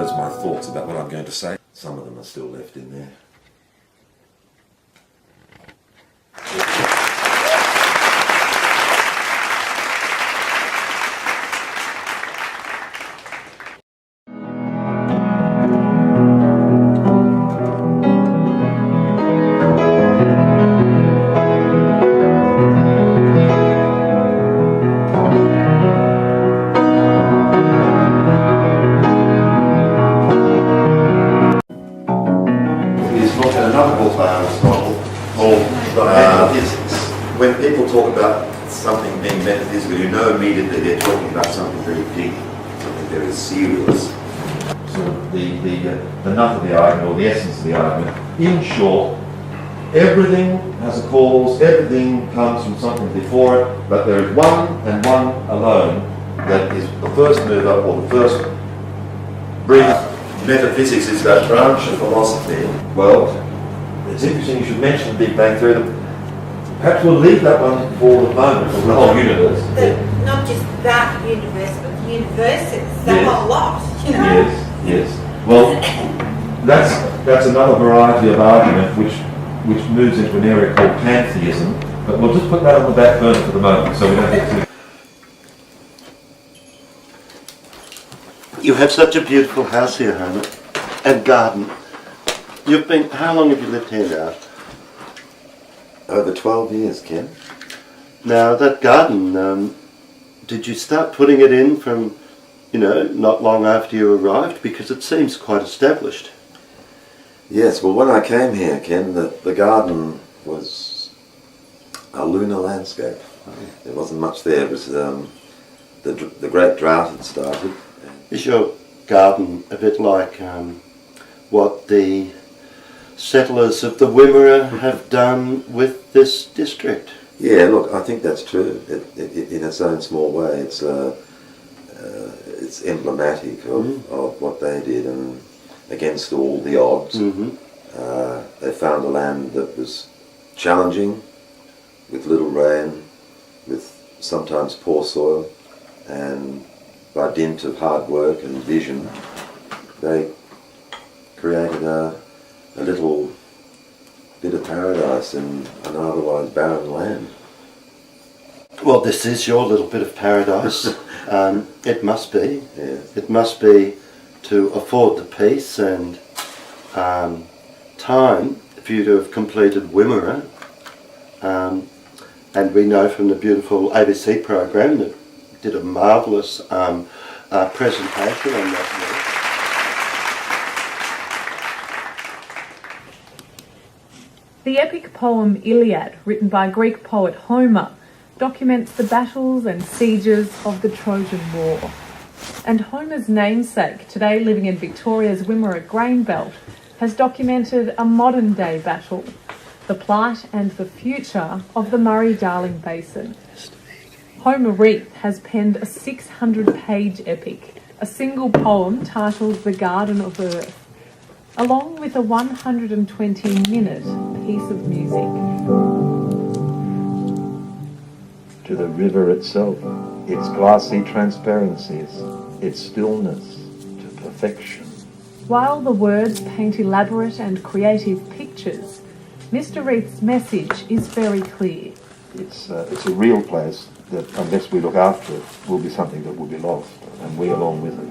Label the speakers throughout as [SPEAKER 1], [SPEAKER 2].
[SPEAKER 1] knows my thoughts about what I'm going to say. Some of them are still left in there. When people talk about something being metaphysical, you know immediately they're talking about something very deep, something very serious. Sort of the nut of the argument, or the essence of the argument. In short, everything has a cause, everything comes from something before it, but there is one and one alone that is the first mover or the first bringer. Metaphysics is that branch of philosophy. Well, it's interesting you should mention the Big Bang Theory. Perhaps we'll leave that one for the moment, for the whole universe.
[SPEAKER 2] Not just that universe, but universes, the whole lot, you know?
[SPEAKER 1] Yes. Well, that's another variety of argument which moves into an area called pantheism, but we'll just put that on the back burner for the moment, so we don't get too...
[SPEAKER 3] You have such a beautiful house here, Homer, and garden. How long have you lived here now?
[SPEAKER 1] Over 12 years, Ken.
[SPEAKER 3] Now, that garden, did you start putting it in from, not long after you arrived? Because it seems quite established.
[SPEAKER 1] Yes, well, when I came here, Ken, the garden was a lunar landscape. There wasn't much there. It was the great drought had started.
[SPEAKER 3] Is your garden a bit like what the settlers of the Wimmera have done with this district?
[SPEAKER 1] Yeah, look, I think that's true. In its own small way, it's emblematic of what they did, and against all the odds, they found a land that was challenging, with little rain, with sometimes poor soil, and by dint of hard work and vision, they created a little bit of paradise in an otherwise barren land.
[SPEAKER 3] Well, this is your little bit of paradise. It must be.
[SPEAKER 1] Yeah.
[SPEAKER 3] It must be to afford the peace and time for you to have completed Wimmera. And we know from the beautiful ABC program that did a marvellous presentation on that work.
[SPEAKER 4] The epic poem Iliad, written by Greek poet Homer, documents the battles and sieges of the Trojan War. And Homer's namesake, today living in Victoria's Wimmera grain belt, has documented a modern-day battle, the plight and the future of the Murray-Darling Basin. Homer Rieth has penned a 600-page epic, a single poem titled The Garden of Earth, along with a 120-minute piece of music.
[SPEAKER 5] To the river itself, its glassy transparencies, its stillness, to perfection.
[SPEAKER 4] While the words paint elaborate and creative pictures, Mr. Rieth's message is very clear.
[SPEAKER 5] It's a real place that, unless we look after it, will be something that will be lost, and we along with it.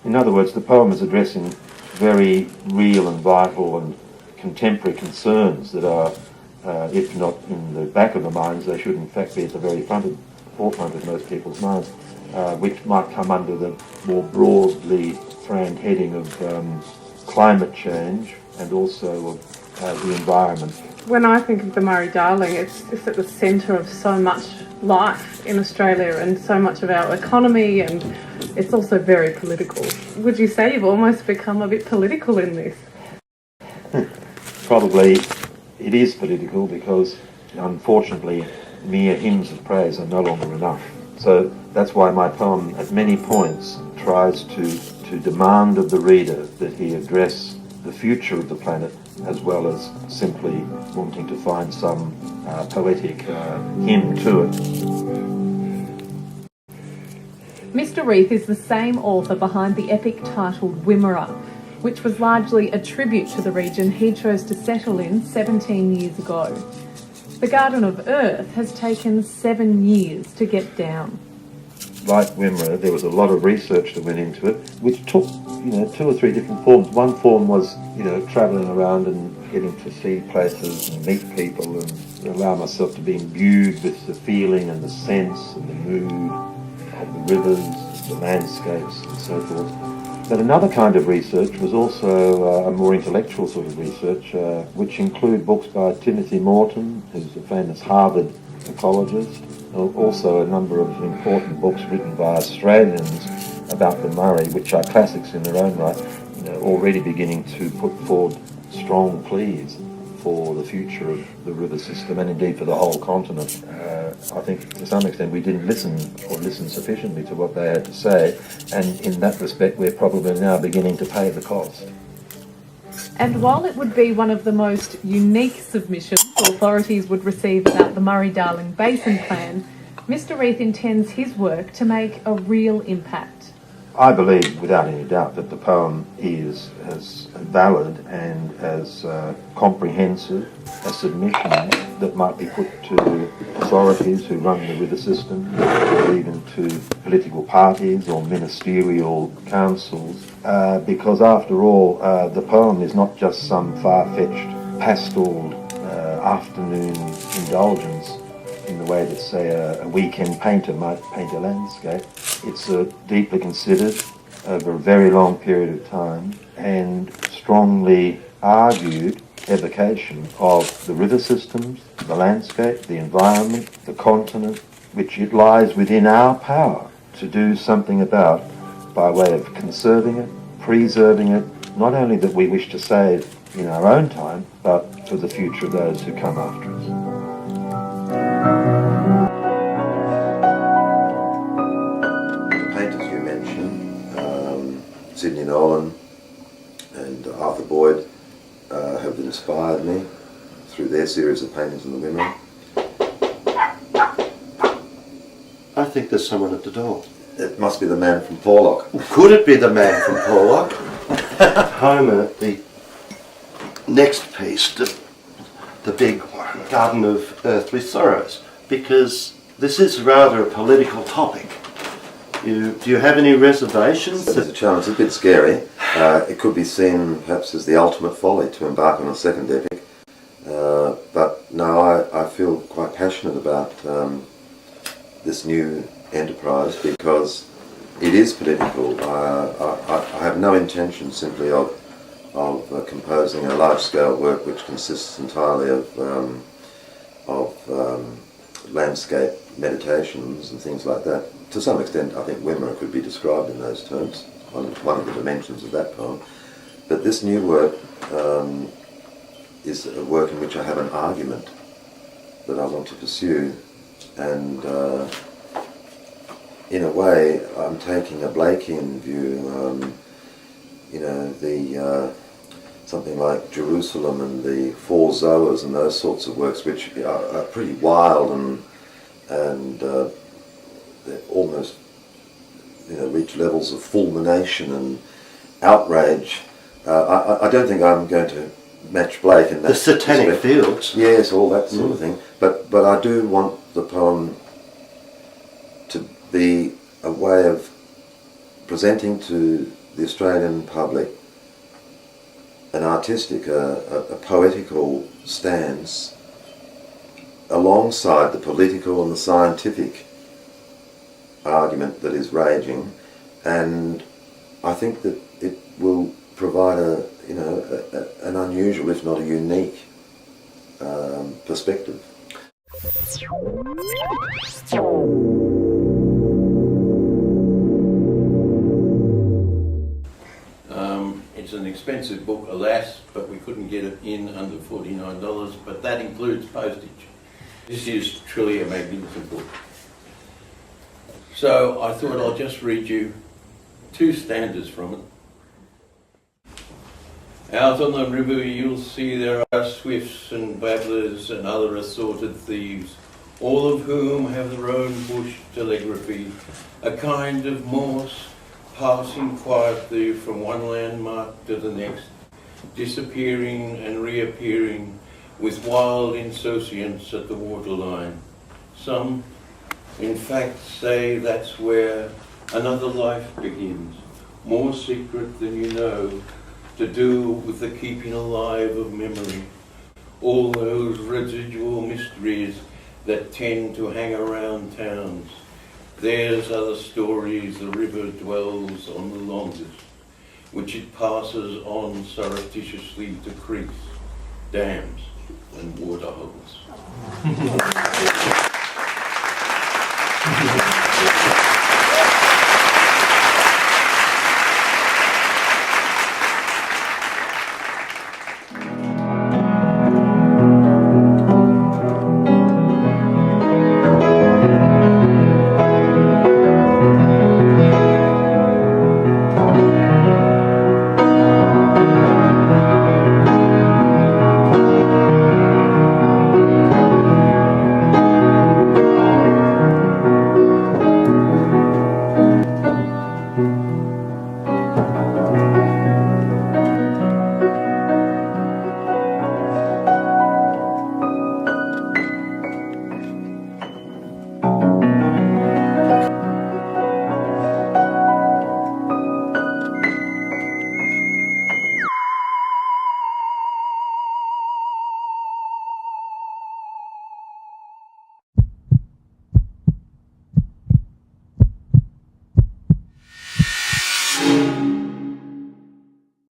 [SPEAKER 5] In other words, the poem is addressing very real and vital and contemporary concerns that are, if not in the back of the minds, they should in fact be at the very forefront of most people's minds, which might come under the more broadly framed heading of climate change and also of the environment.
[SPEAKER 6] When I think of the Murray-Darling, it's at the centre of so much life in Australia and so much of our economy, and it's also very political. Would you say you've almost become a bit political in this?
[SPEAKER 5] Probably it is political because, unfortunately, mere hymns of praise are no longer enough. So that's why my poem at many points tries to demand of the reader that he address the future of the planet as well as simply wanting to find some poetic hymn to it.
[SPEAKER 4] Mr. Rieth is the same author behind the epic titled Wimmera, which was largely a tribute to the region he chose to settle in 17 years ago. The Garden of Earth has taken 7 years to get down.
[SPEAKER 5] Like Wimmera, there was a lot of research that went into it, which took, 2 or 3 different forms. One form was, travelling around and getting to see places and meet people and allow myself to be imbued with the feeling and the sense and the mood of the rivers, the landscapes and so forth. But another kind of research was also a more intellectual sort of research, which include books by Timothy Morton, who's a famous Harvard ecologist, also a number of important books written by Australians about the Murray, which are classics in their own right, already beginning to put forward strong pleas for the future of the river system and indeed for the whole continent. I think to some extent we didn't listen sufficiently to what they had to say, and in that respect we're probably now beginning to pay the cost.
[SPEAKER 4] And while it would be one of the most unique submissions authorities would receive about the Murray-Darling Basin Plan, Mr. Rieth intends his work to make a real impact.
[SPEAKER 5] I believe without any doubt that the poem is as valid and as comprehensive a submission that might be put to authorities who run the river system, or even to political parties or ministerial councils, because after all, the poem is not just some far-fetched pastel afternoon indulgence in the way that, say, a weekend painter might paint a landscape. It's deeply considered over a very long period of time and strongly argued evocation of the river systems, the landscape, the environment, the continent, which it lies within our power to do something about by way of conserving it, preserving it, not only that we wish to save in our own time, but for the future of those who come after us.
[SPEAKER 1] Painters you mentioned, Sidney Nolan and Arthur Boyd, have inspired me through their series of paintings in the Wimmera.
[SPEAKER 3] I think there's someone at the door.
[SPEAKER 1] It must be the man from Porlock.
[SPEAKER 3] Could it be the man from Porlock? Homer, the next piece, the big Garden of Earthly Sorrows, because this is rather a political topic. Do you have any reservations?
[SPEAKER 1] There's a challenge. It's a bit scary. It could be seen perhaps as the ultimate folly to embark on a second epic. But no, I feel quite passionate about this new enterprise because it is political. I have no intention simply of composing a large-scale work which consists entirely of landscape meditations and things like that. To some extent, I think Wimmera could be described in those terms, one of the dimensions of that poem. But this new work is a work in which I have an argument that I want to pursue, and in a way, I'm taking a Blakean view. Something like Jerusalem and the Four Zoas and those sorts of works, which are pretty wild and they almost reach levels of fulmination and outrage. I don't think I'm going to match Blake in that.
[SPEAKER 3] The Satanic Fields.
[SPEAKER 1] Yes, all that sort of thing. But I do want the poem to be a way of presenting to the Australian public an artistic, a poetical stance alongside the political and the scientific argument that is raging, and I think that it will provide an unusual, if not a unique, perspective.
[SPEAKER 7] It's an expensive book, alas, but we couldn't get it in under $49, but that includes postage. This is truly a magnificent book. So I thought I'll just read you 2 stanzas from it. Out on the river you'll see there are swifts and babblers and other assorted thieves, all of whom have their own bush telegraphy, a kind of Morse passing quietly from one landmark to the next, disappearing and reappearing with wild insouciance at the waterline. Some, in fact, say that's where another life begins, more secret than you know, to do with the keeping alive of memory, all those residual mysteries that tend to hang around towns. Theirs are the stories the river dwells on the longest, which it passes on surreptitiously to creeks, dams and waterholes.